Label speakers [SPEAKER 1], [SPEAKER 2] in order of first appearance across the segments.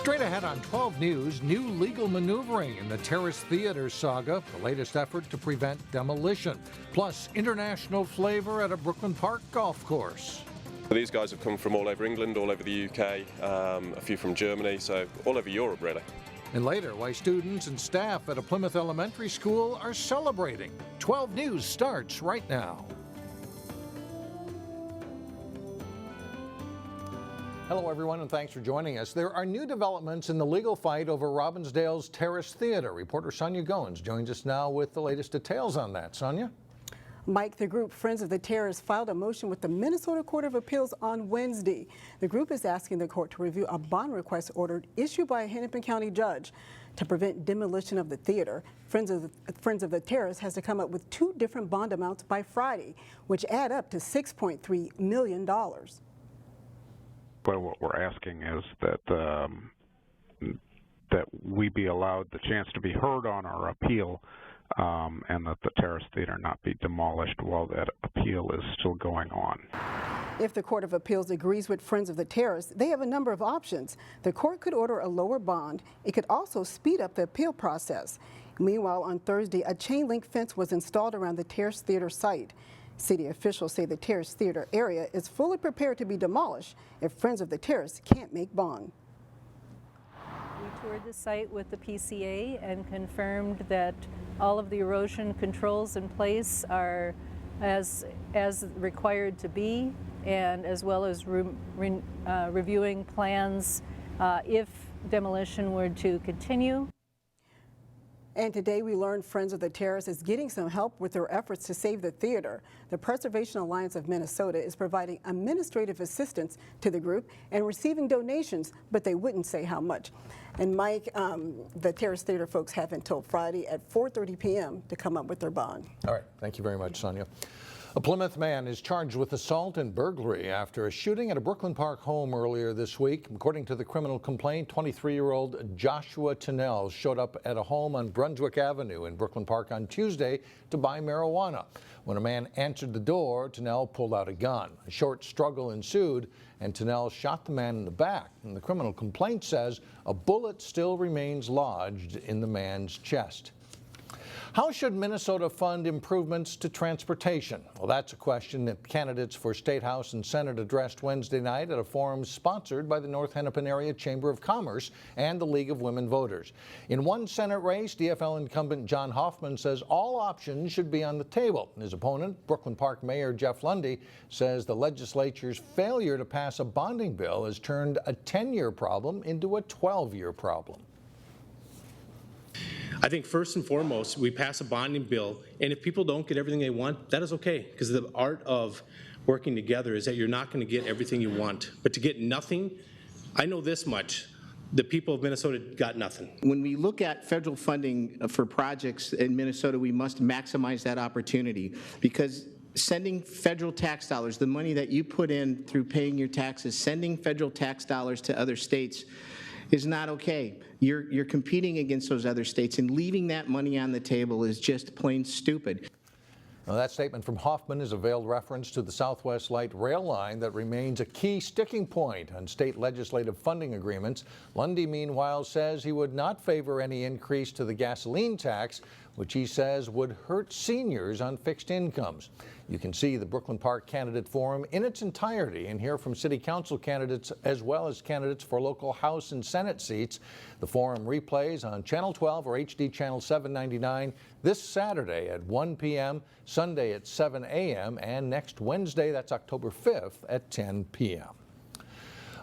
[SPEAKER 1] Straight ahead on 12 News, new legal maneuvering in the Terrace Theater saga, the latest effort to prevent demolition, plus international flavor at a Brooklyn Park golf course.
[SPEAKER 2] These guys have come from all over England, all over the UK, a few from Germany, so all over Europe really.
[SPEAKER 1] And later, why students and staff at a Plymouth elementary school are celebrating. 12 News starts right now. Hello, everyone, and thanks for joining us. There are new developments in the legal fight over Robbinsdale's Terrace Theater. Reporter Sonia Goins joins us now with the latest details on that. Sonia?
[SPEAKER 3] Mike, the group Friends of the Terrace filed a motion with the Minnesota Court of Appeals on Wednesday. The group is asking the court to review a bond request ordered issued by a Hennepin County judge to prevent demolition of the theater. Friends of the Terrace has to come up with two different bond amounts by Friday, which add up to $6.3 million.
[SPEAKER 4] But what we're asking is that that we be allowed the chance to be heard on our appeal, and that the Terrace Theater not be demolished while that appeal is still going on.
[SPEAKER 3] If the Court of Appeals agrees with Friends of the Terrace, they have a number of options. The court could order a lower bond. It could also speed up the appeal process. Meanwhile, on Thursday, a chain link fence was installed around the Terrace Theater site. City officials say the Terrace Theater area is fully prepared to be demolished if Friends of the Terrace can't make bond.
[SPEAKER 5] We toured the site with the PCA and confirmed that all of the erosion controls in place are as required to be, and as well as reviewing plans if demolition were to continue.
[SPEAKER 3] And today we learned Friends of the Terrace is getting some help with their efforts to save the theater. The Preservation Alliance of Minnesota is providing administrative assistance to the group and receiving donations, but they wouldn't say how much. And Mike, the Terrace Theater folks have until Friday at 4:30 p.m. to come up with their bond.
[SPEAKER 1] All right, thank you very much, Sonia. A Plymouth man is charged with assault and burglary after a shooting at a Brooklyn Park home earlier this week. According to the criminal complaint, 23-year-old Joshua Tennell showed up at a home on Brunswick Avenue in Brooklyn Park on Tuesday to buy marijuana. When a man answered the door, Tennell pulled out a gun. A short struggle ensued, and Tennell shot the man in the back. And the criminal complaint says a bullet still remains lodged in the man's chest. How should Minnesota fund improvements to transportation? Well, that's a question that candidates for State House and Senate addressed Wednesday night at a forum sponsored by the North Hennepin Area Chamber of Commerce and the League of Women Voters. In one Senate race, DFL incumbent John Hoffman says all options should be on the table. His opponent, Brooklyn Park Mayor Jeff Lundy, says the legislature's failure to pass a bonding bill has turned a 10-year problem into a 12-year problem.
[SPEAKER 6] I think first and foremost, we pass a bonding bill, and if people don't get everything they want, that is okay, because the art of working together is that you're not going to get everything you want. But to get nothing, I know this much, the people of Minnesota got nothing.
[SPEAKER 7] When we look at federal funding for projects in Minnesota, we must maximize that opportunity, because sending federal tax dollars, the money that you put in through paying your taxes, sending federal tax dollars to other states is not okay. You're competing against those other states, and leaving that money on the table is just plain stupid.
[SPEAKER 1] Now, that statement from Hoffman is a veiled reference to the Southwest Light Rail line that remains a key sticking point on state legislative funding agreements. Lundy, meanwhile, says he would not favor any increase to the gasoline tax, which he says would hurt seniors on fixed incomes. You can see the Brooklyn Park Candidate Forum in its entirety and hear from City Council candidates as well as candidates for local House and Senate seats. The forum replays on Channel 12 or HD Channel 799 this Saturday at 1 p.m., Sunday at 7 a.m., and next Wednesday, that's October 5th, at 10 p.m.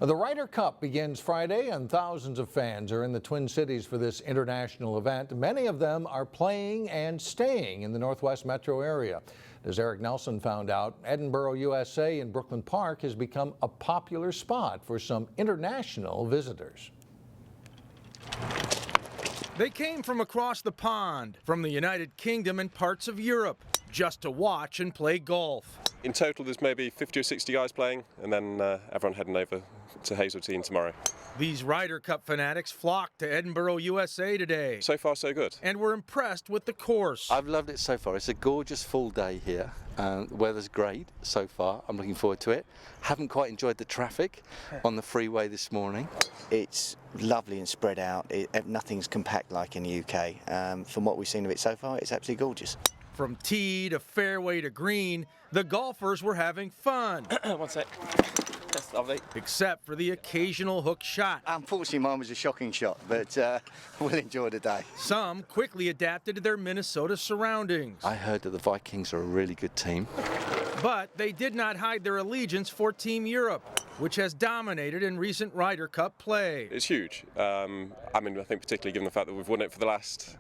[SPEAKER 1] The Ryder Cup begins Friday, and thousands of fans are in the Twin Cities for this international event. Many of them are playing and staying in the Northwest metro area. As Eric Nelson found out, Edinburgh, USA in Brooklyn Park has become a popular spot for some international visitors.
[SPEAKER 8] They came from across the pond, from the United Kingdom and parts of Europe, just to watch and play golf.
[SPEAKER 2] In total, there's maybe 50 or 60 guys playing, and then everyone heading over to Hazeltine tomorrow.
[SPEAKER 8] These Ryder Cup fanatics flocked to Edinburgh, USA today.
[SPEAKER 2] So far, so good.
[SPEAKER 8] And were impressed with the course.
[SPEAKER 9] I've loved it so far. It's a gorgeous full day here. The weather's great so far. I'm looking forward to it. Haven't quite enjoyed the traffic on the freeway this morning.
[SPEAKER 10] It's lovely and spread out. Nothing's compact like in the UK. From what we've seen of it so far, it's absolutely gorgeous.
[SPEAKER 8] From tee to fairway to green, the golfers were having fun.
[SPEAKER 10] One sec. That's lovely.
[SPEAKER 8] Except for the occasional hook shot.
[SPEAKER 10] Unfortunately, mine was a shocking shot, but we'll enjoy the day.
[SPEAKER 8] Some quickly adapted to their Minnesota surroundings.
[SPEAKER 9] I heard that the Vikings are a really good team.
[SPEAKER 8] But they did not hide their allegiance for Team Europe, which has dominated in recent Ryder Cup play.
[SPEAKER 2] It's huge. I think particularly given the fact that we've won it for the last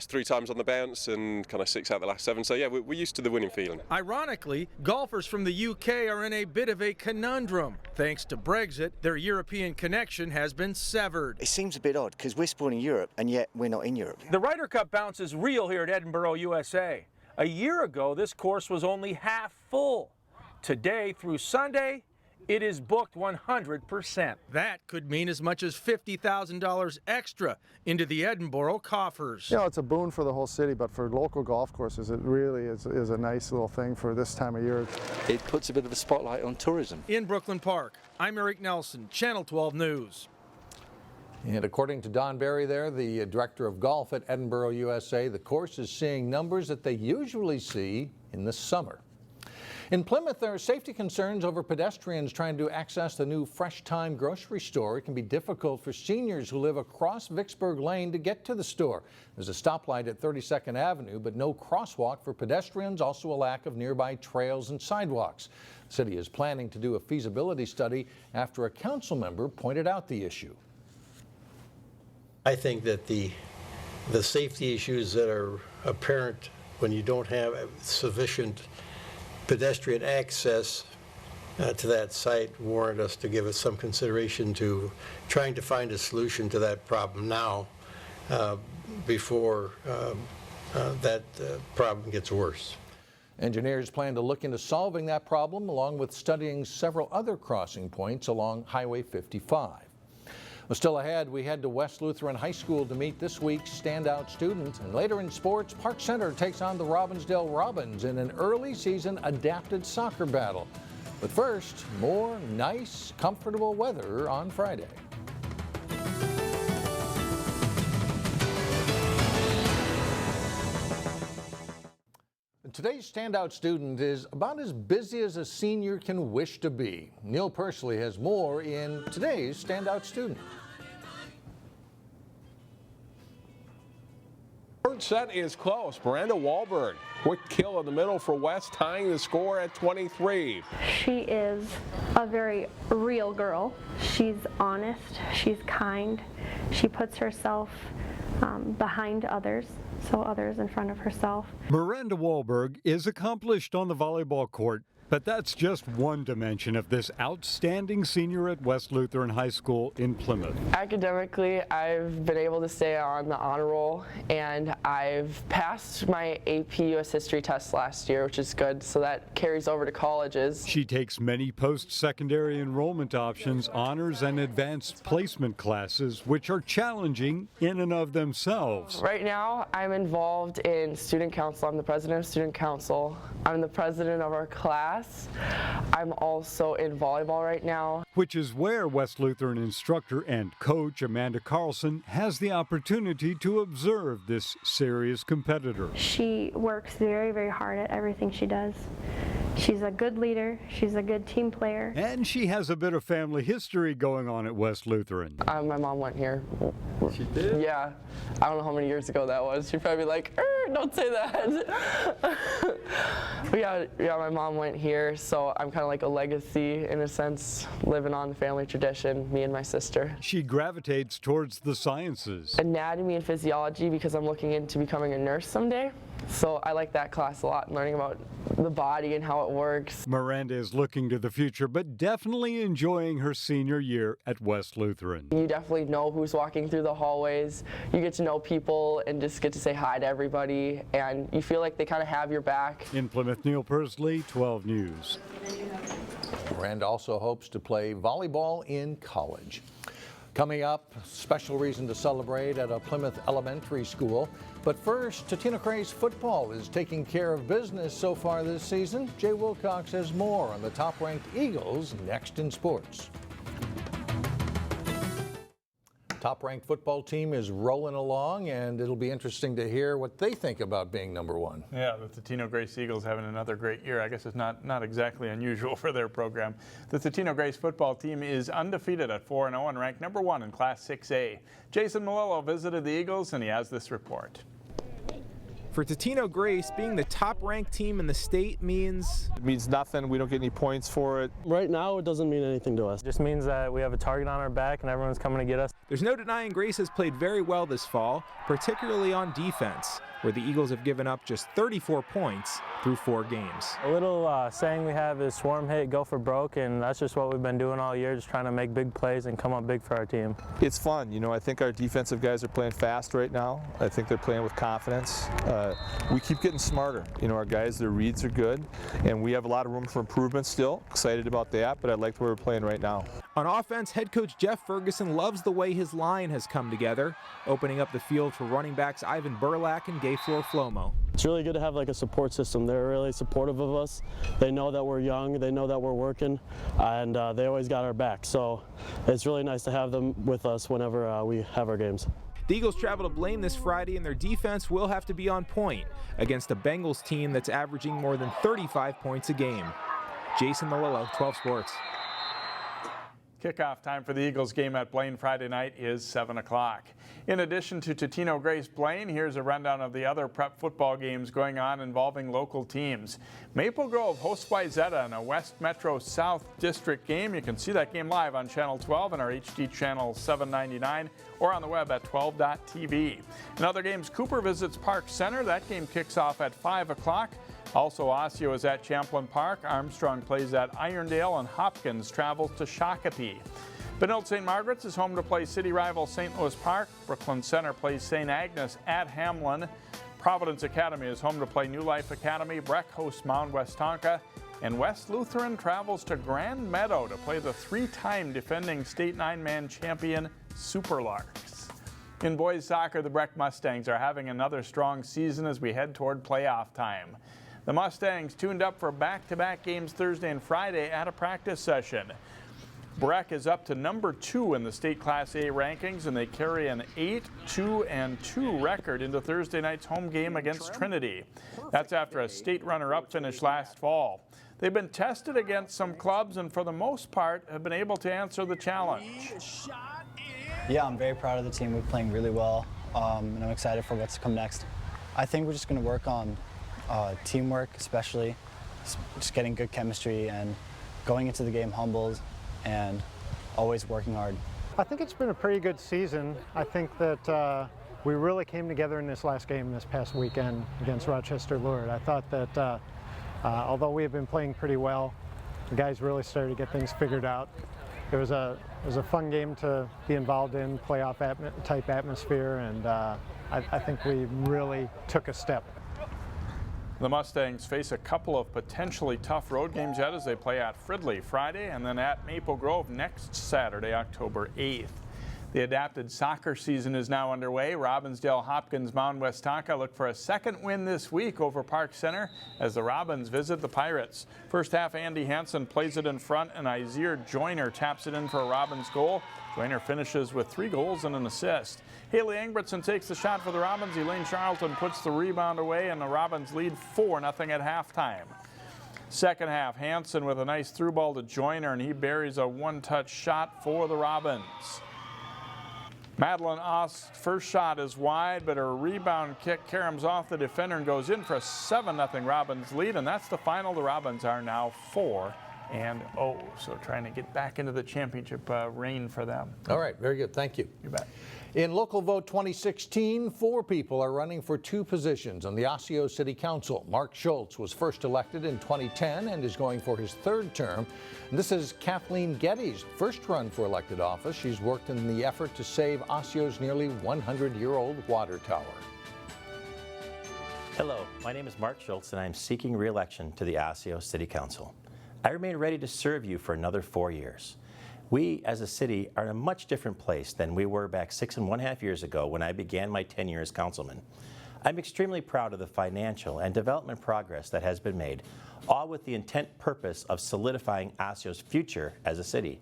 [SPEAKER 2] 3 times on the bounce and kind of 6 out of the last 7. So yeah, we're used to the winning feeling.
[SPEAKER 8] Ironically, golfers from the UK are in a bit of a conundrum. Thanks to Brexit, their European connection has been severed.
[SPEAKER 10] It seems a bit odd because we're supporting Europe and yet we're not in Europe.
[SPEAKER 8] The Ryder Cup bounce is real here at Edinburgh, USA. A year ago, this course was only half full. Today through Sunday, it is booked 100%. That could mean as much as $50,000 extra into the Edinburgh coffers.
[SPEAKER 11] You know, it's a boon for the whole city, but for local golf courses, it really is a nice little thing for this time of year.
[SPEAKER 9] It puts a bit of a spotlight on tourism.
[SPEAKER 8] In Brooklyn Park, I'm Eric Nelson, Channel 12 News.
[SPEAKER 1] And according to Don Barry there, the director of golf at Edinburgh, USA, the course is seeing numbers that they usually see in the summer. In Plymouth, there are safety concerns over pedestrians trying to access the new Fresh Time grocery store. It can be difficult for seniors who live across Vicksburg Lane to get to the store. There's a stoplight at 32nd Avenue, but no crosswalk for pedestrians, also a lack of nearby trails and sidewalks. The city is planning to do a feasibility study after a council member pointed out the issue.
[SPEAKER 12] I think that the safety issues that are apparent when you don't have sufficient pedestrian access to that site warrant us to give it some consideration to trying to find a solution to that problem now before that problem gets worse.
[SPEAKER 1] Engineers plan to look into solving that problem along with studying several other crossing points along Highway 55. Well, still ahead, we head to West Lutheran High School to meet this week's standout student. And later in sports, Park Center takes on the Robbinsdale Robins in an early season adapted soccer battle. But first, more nice, comfortable weather on Friday. Today's standout student is about as busy as a senior can wish to be. Neil Persley has more in today's standout student.
[SPEAKER 13] Third set is close. Miranda Wahlberg, quick kill in the middle for West, tying the score at 23.
[SPEAKER 14] She is a very real girl. She's honest, she's kind, she puts herself behind others, so others in front of herself.
[SPEAKER 15] Miranda Wahlberg is accomplished on the volleyball court, but that's just one dimension of this outstanding senior at West Lutheran High School in Plymouth.
[SPEAKER 16] Academically, I've been able to stay on the honor roll, and I've passed my AP US History test last year, which is good, so that carries over to colleges.
[SPEAKER 15] She takes many post-secondary enrollment options, honors, and advanced placement classes, which are challenging in and of themselves.
[SPEAKER 16] Right now, I'm involved in student council. I'm the president of student council. I'm the president of our class. I'm also in volleyball right now.
[SPEAKER 15] Which is where West Lutheran instructor and coach Amanda Carlson has the opportunity to observe this serious competitor.
[SPEAKER 14] She works very, very hard at everything she does. She's a good leader. She's a good team player.
[SPEAKER 15] And she has a bit of family history going on at West Lutheran.
[SPEAKER 16] My mom went here.
[SPEAKER 15] She did?
[SPEAKER 16] Yeah. I don't know how many years ago that was. She'd probably be like, don't say that. But yeah, my mom went here, so I'm kind of like a legacy in a sense, living on the family tradition, me and my sister.
[SPEAKER 15] She gravitates towards the sciences.
[SPEAKER 16] Anatomy and physiology because I'm looking into becoming a nurse someday. So I like that class a lot, learning about the body and how it works.
[SPEAKER 15] Miranda is looking to the future, but definitely enjoying her senior year at West Lutheran.
[SPEAKER 16] You definitely know who's walking through the hallways. You get to know people and just get to say hi to everybody, and you feel like they kind of have your back.
[SPEAKER 15] In Plymouth, Neil Persley, 12 News.
[SPEAKER 1] Miranda also hopes to play volleyball in college. Coming up, special reason to celebrate at a Plymouth elementary school. But first, Totino-Grace football is taking care of business so far this season. Jay Wilcox has more on the top-ranked Eagles next in sports. Top-ranked football team is rolling along, and it'll be interesting to hear what they think about being number one.
[SPEAKER 17] Yeah, the Totino-Grace Eagles having another great year. I guess it's not exactly unusual for their program. The Totino-Grace football team is undefeated at 4-0 and ranked number one in Class 6A. Jason Malillo visited the Eagles, and he has this report.
[SPEAKER 18] For Totino-Grace, being the top-ranked team in the state means...
[SPEAKER 19] It means nothing. We don't get any points for it.
[SPEAKER 20] Right now, it doesn't mean anything to us.
[SPEAKER 21] It just means that we have a target on our back and everyone's coming to get us.
[SPEAKER 18] There's no denying Grace has played very well this fall, particularly on defense, where the Eagles have given up just 34 points through 4 games.
[SPEAKER 21] A little saying we have is swarm hit, go for broke, and that's just what we've been doing all year, just trying to make big plays and come up big for our team.
[SPEAKER 19] It's fun. You know, I think our defensive guys are playing fast right now. I think they're playing with confidence. We keep getting smarter. You know, our guys, their reads are good, and we have a lot of room for improvement still. Excited about that, but I like where we're playing right now.
[SPEAKER 18] On offense, head coach Jeff Ferguson loves the way his line has come together, opening up the field for running backs Ivan Burlack and Gayflor Flomo.
[SPEAKER 20] It's really good to have like a support system. They're really supportive of us. They know that we're young, they know that we're working, and they always got our back. So it's really nice to have them with us whenever we have our games.
[SPEAKER 18] The Eagles travel to Blaine this Friday, and their defense will have to be on point against a Bengals team that's averaging more than 35 points a game. Jason Malillo, 12 Sports.
[SPEAKER 17] Kickoff time for the Eagles game at Blaine Friday night is 7 o'clock. In addition to Totino-Grace Blaine, here's a rundown of the other prep football games going on involving local teams. Maple Grove hosts Gette in a West Metro South District game. You can see that game live on Channel 12 and our HD channel 799 or on the web at 12.tv. In other games, Cooper visits Park Center. That game kicks off at 5 o'clock. Also, Osseo is at Champlain Park, Armstrong plays at Irondale, and Hopkins travels to Shakopee. Benilde St. Margaret's is home to play city rival St. Louis Park. Brooklyn Center plays St. Agnes at Hamlin. Providence Academy is home to play New Life Academy. Breck hosts Mound Westonka. And West Lutheran travels to Grand Meadow to play the 3-time defending state 9-man champion Superlarks. In boys soccer, the Breck Mustangs are having another strong season as we head toward playoff time. The Mustangs tuned up for back-to-back games Thursday and Friday at a practice session. Breck is up to number 2 in the state Class A rankings, and they carry an 8-2-2 record into Thursday night's home game against Trinity. That's after a state runner-up finish last fall. They've been tested against some clubs and for the most part have been able to answer the challenge.
[SPEAKER 22] Yeah, I'm very proud of the team. We're playing really well, and I'm excited for what's to come next. I think we're just going to work on teamwork, especially just getting good chemistry and going into the game humbled and always working hard.
[SPEAKER 11] I think it's been a pretty good season. I think that we really came together in this last game this past weekend against Rochester Lourdes. I thought that although we have been playing pretty well, the guys really started to get things figured out. It was a fun game to be involved in, playoff type atmosphere, and I think we really took a step.
[SPEAKER 17] The Mustangs face a couple of potentially tough road games yet as they play at Fridley Friday and then at Maple Grove next Saturday, October 8th. The adapted soccer season is now underway. Robbinsdale, Hopkins, Mound Westonka look for a second win this week over Park Center as the Robins visit the Pirates. First half, Andy Hansen plays it in front and Isaiah Joyner taps it in for a Robins goal. Joyner finishes with 3 goals and an assist. Haley Engbertson takes the shot for the Robins. Elaine Charlton puts the rebound away and the Robins lead 4-0 at halftime. Second half, Hansen with a nice through ball to Joyner and he buries a one-touch shot for the Robins. Madeline Ost's first shot is wide, but her rebound kick caroms off the defender and goes in for a 7-0 Robins lead, and that's the final. The Robins are now 4-0. and so trying to get back into the championship reign for them.
[SPEAKER 1] All right, very good. Thank you.
[SPEAKER 17] You bet.
[SPEAKER 1] In local vote 2016, 4 people are running for 2 positions on the Osseo City Council. Mark Schulz was first elected in 2010 and is going for his 3rd term. And this is Kathleen Gette's first run for elected office. She's worked in the effort to save Osseo's nearly 100-year-old water tower.
[SPEAKER 4] Hello, my name is Mark Schulz and I am seeking re-election to the Osseo City Council. I remain ready to serve you for another 4 years. We, as a city, are in a much different place than we were back 6½ years ago when I began my tenure as councilman. I'm extremely proud of the financial and development progress that has been made, all with the intent purpose of solidifying Osseo's future as a city.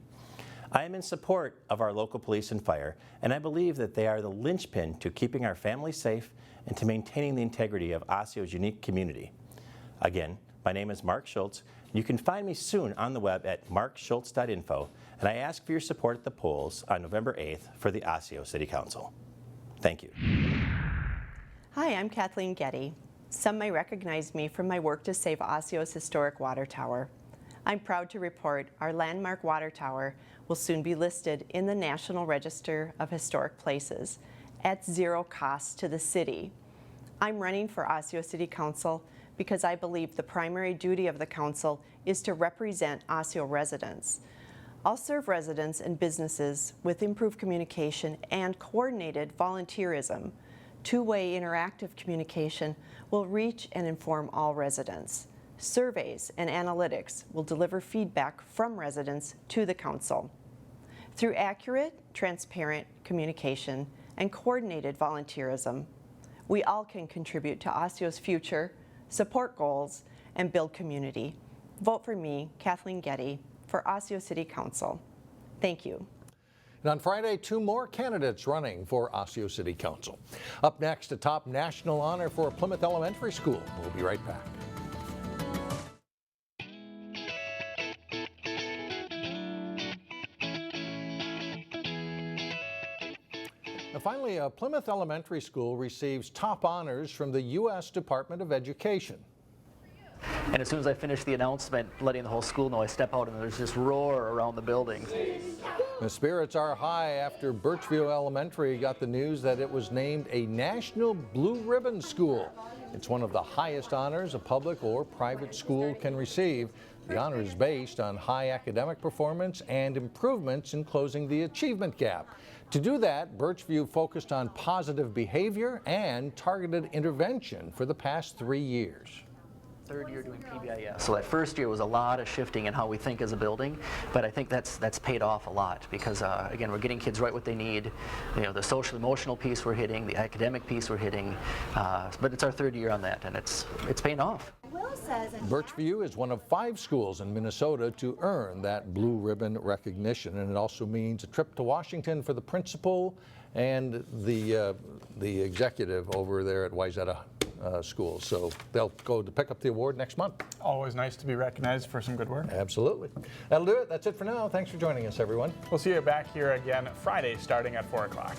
[SPEAKER 4] I am in support of our local police and fire, and I believe that they are the linchpin to keeping our families safe and to maintaining the integrity of Osseo's unique community. Again, my name is Mark Schulz. You can find me soon on the web at markschulz.info, and I ask for your support at the polls on November 8th for the Osseo City Council. Thank you.
[SPEAKER 5] Hi, I'm Kathleen Gette. Some may recognize me from my work to save Osseo's historic water tower. I'm proud to report our landmark water tower will soon be listed in the National Register of Historic Places at 0 cost to the city. I'm running for Osseo City Council because I believe the primary duty of the council is to represent Osseo residents. I'll serve residents and businesses with improved communication and coordinated volunteerism. Two-way interactive communication will reach and inform all residents. Surveys and analytics will deliver feedback from residents to the council. Through accurate, transparent communication and coordinated volunteerism, we all can contribute to Osseo's future, support goals, and build community. Vote for me, Kathleen Gette, for Osseo City Council. Thank you.
[SPEAKER 1] And on Friday, 2 more candidates running for Osseo City Council. Up next, a top national honor for Plymouth Elementary School. We'll be right back. Finally, Plymouth Elementary School receives top honors from the U.S. Department of Education.
[SPEAKER 23] And as soon as I finish the announcement, letting the whole school know, I step out and there's this roar around the building.
[SPEAKER 1] The spirits are high after Birchview Elementary got the news that it was named a National Blue Ribbon School. It's one of the highest honors a public or private school can receive. The honor is based on high academic performance and improvements in closing the achievement gap. To do that, Birchview focused on positive behavior and targeted intervention for the past 3 years.
[SPEAKER 23] Third year doing PBIS. So that first year was a lot of shifting in how we think as a building, but I think that's paid off a lot because again, we're getting kids right what they need. You know, the social emotional piece we're hitting, the academic piece we're hitting, but it's our 3rd year on that, and it's paying off.
[SPEAKER 1] Birchview is one of 5 schools in Minnesota to earn that blue ribbon recognition, and it also means a trip to Washington for the principal and the executive over there at Wayzata School. So they'll go to pick up the award next month.
[SPEAKER 17] Always nice to be recognized for some good work.
[SPEAKER 1] Absolutely. That'll do it. That's it for now. Thanks for joining us, everyone.
[SPEAKER 17] We'll see you back here again Friday starting at 4 o'clock.